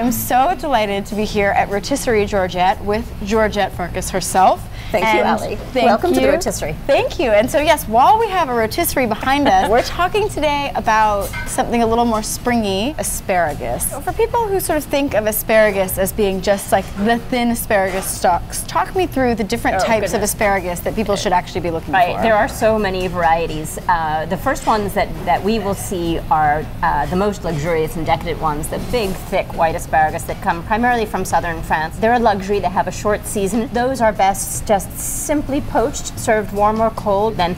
I'm so delighted to be here at Rotisserie Georgette with Georgette Farkas herself. Thank you, Ellie. Welcome to the Rotisserie. Thank you. And so yes, while we have a rotisserie behind us, we're talking today about something a little more springy, asparagus. So for people who sort of think of asparagus as being just like the thin asparagus stalks, talk me through the different types of asparagus that people should actually be looking for. There are so many varieties. The first ones that we will see are the most luxurious and decadent ones, the big, thick white asparagus that come primarily from southern France. They're a luxury. They have a short season. Those are best just simply poached, served warm or cold. Then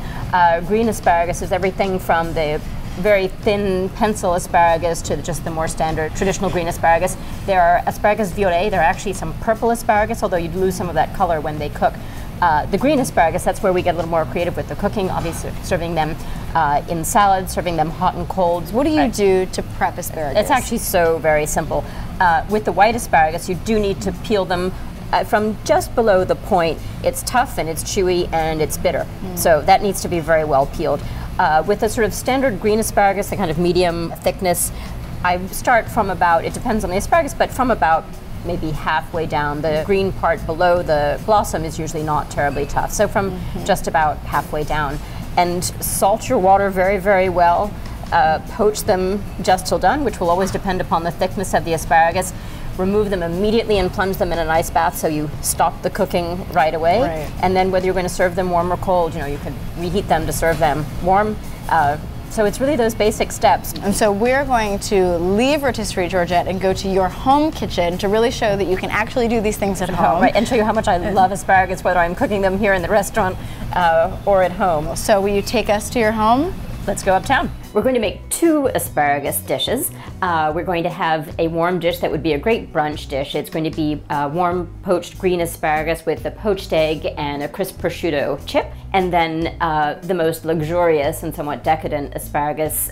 green asparagus is everything from the very thin pencil asparagus to just the more standard traditional green asparagus. There are asparagus violet. There are actually some purple asparagus, although you'd lose some of that color when they cook. The green asparagus, that's where we get a little more creative with the cooking, obviously serving them in salads, serving them hot and cold. What do you do to prep asparagus? It's actually so very simple. With the white asparagus, you do need to peel them from just below the point. It's tough and it's chewy and it's bitter. So that needs to be very well peeled. With a sort of standard green asparagus, the kind of medium thickness, I start from about, it depends on the asparagus, but from about maybe halfway down. The green part below the blossom is usually not terribly tough. So from just about halfway down. And salt your water very, very well. Poach them just till done, which will always depend upon the thickness of the asparagus. Remove them immediately and plunge them in an ice bath so you stop the cooking right away. And then whether you're going to serve them warm or cold, you know, you can reheat them to serve them warm. So it's really those basic steps. And so we're going to leave Rotisserie Georgette and go to your home kitchen to really show that you can actually do these things at home. Right, and show you how much I love asparagus, whether I'm cooking them here in the restaurant or at home. So will you take us to your home? Let's go uptown. We're going to make 2 asparagus dishes. We're going to have a warm dish that would be a great brunch dish. It's going to be warm poached green asparagus with a poached egg and a crisp prosciutto chip. And then the most luxurious and somewhat decadent asparagus,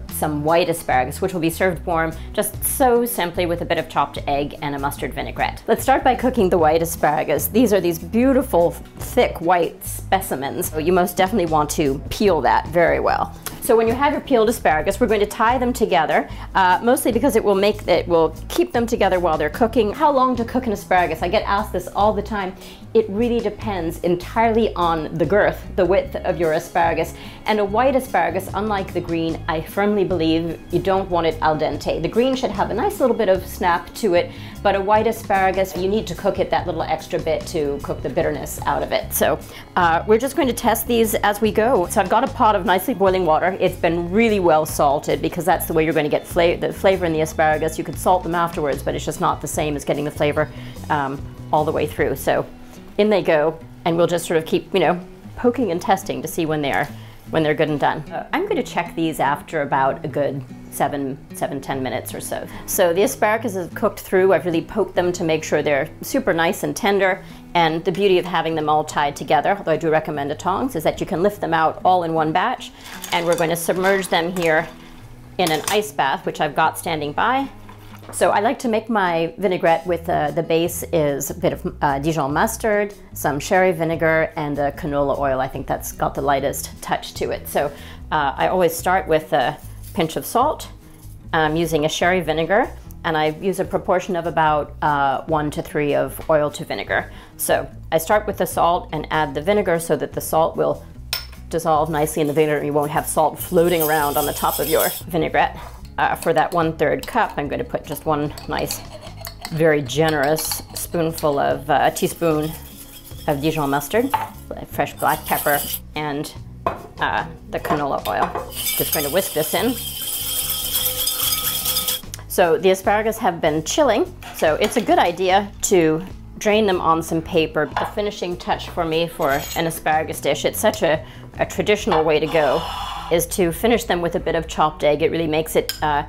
some white asparagus, which will be served warm just so simply with a bit of chopped egg and a mustard vinaigrette. Let's start by cooking the white asparagus. These are these beautiful, thick white specimens. So you most definitely want to peel that very well. So when you have your peeled asparagus, we're going to tie them together, mostly because it will keep them together while they're cooking. How long to cook an asparagus? I get asked this all the time. It really depends entirely on the girth, the width of your asparagus. And a white asparagus, unlike the green, I firmly believe you don't want it al dente. The green should have a nice little bit of snap to it, but a white asparagus, you need to cook it that little extra bit to cook the bitterness out of it. So we're just going to test these as we go. So I've got a pot of nicely boiling water. It's been really well salted because that's the way you're going to get the flavor in the asparagus. You could salt them afterwards, but it's just not the same as getting the flavor all the way through. So in they go, and we'll just sort of keep, you know, poking and testing to see when they're good and done. I'm going to check these after about a good 7-10 minutes or so. So the asparagus is cooked through. I've really poked them to make sure they're super nice and tender. And the beauty of having them all tied together, although I do recommend a tongs, is that you can lift them out all in one batch. And we're going to submerge them here in an ice bath, which I've got standing by. So I like to make my vinaigrette with the base is a bit of Dijon mustard, some sherry vinegar, and canola oil. I think that's got the lightest touch to it. So I always start with a pinch of salt. I'm using a sherry vinegar, and I use a proportion of about 1 to 3 of oil to vinegar. So I start with the salt and add the vinegar so that the salt will dissolve nicely in the vinegar and you won't have salt floating around on the top of your vinaigrette. For that 1/3 cup, I'm going to put just one nice, very generous spoonful of a teaspoon of Dijon mustard, fresh black pepper, and the canola oil. Just going to whisk this in. So the asparagus have been chilling, so it's a good idea to drain them on some paper. The finishing touch for me for an asparagus dish, it's such a traditional way to go, is to finish them with a bit of chopped egg. It really makes it a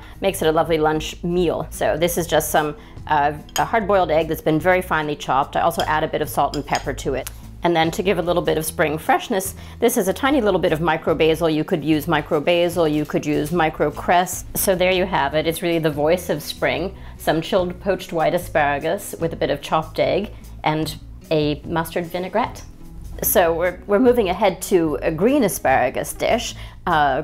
lovely lunch meal. So this is just some a hard-boiled egg that's been very finely chopped. I also add a bit of salt and pepper to it. And then to give a little bit of spring freshness, this is a tiny little bit of micro basil. You could use micro basil, you could use micro cress. So there you have it. It's really the voice of spring. Some chilled poached white asparagus with a bit of chopped egg and a mustard vinaigrette. So we're moving ahead to a green asparagus dish.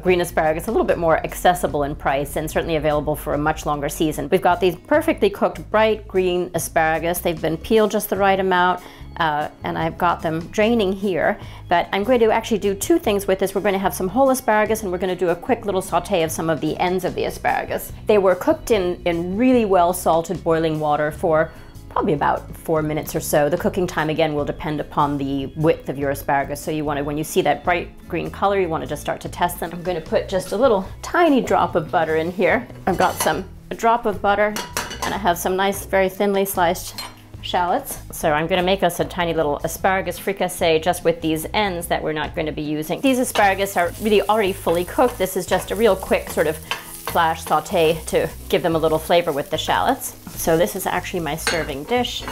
Green asparagus a little bit more accessible in price and certainly available for a much longer season. We've got these perfectly cooked bright green asparagus. They've been peeled just the right amount. And I've got them draining here, but I'm going to actually do two things with this. We're going to have some whole asparagus, and we're going to do a quick little saute of some of the ends of the asparagus. They were cooked in really well salted boiling water for probably about 4 minutes or so. The cooking time again will depend upon the width of your asparagus, so you want to, when you see that bright green color, you want to just start to test them. I'm going to put just a little tiny drop of butter in here. I've got a drop of butter, and I have some nice very thinly sliced shallots. So I'm going to make us a tiny little asparagus fricassee just with these ends that we're not going to be using. These asparagus are really already fully cooked. This is just a real quick sort of flash saute to give them a little flavor with the shallots. So this is actually my serving dish.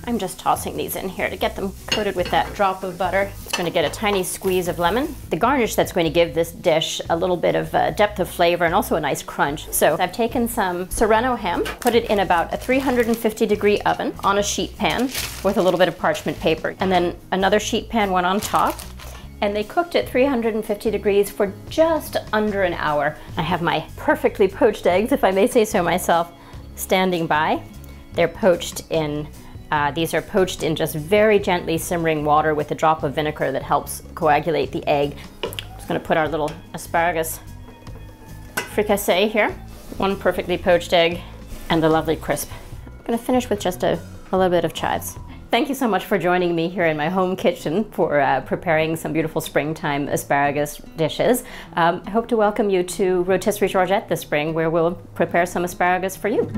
I'm just tossing these in here to get them coated with that drop of butter. It's going to get a tiny squeeze of lemon. The garnish that's going to give this dish a little bit of depth of flavor and also a nice crunch. So I've taken some Serrano ham, put it in about a 350-degree oven on a sheet pan with a little bit of parchment paper, and then another sheet pan went on top. And they cooked at 350 degrees for just under an hour. I have my perfectly poached eggs, if I may say so myself, standing by. They're poached in these are poached in just very gently simmering water with a drop of vinegar that helps coagulate the egg. I'm just going to put our little asparagus fricassee here. One perfectly poached egg and a lovely crisp. I'm going to finish with just a little bit of chives. Thank you so much for joining me here in my home kitchen for preparing some beautiful springtime asparagus dishes. I hope to welcome you to Rotisserie Georgette this spring, where we'll prepare some asparagus for you.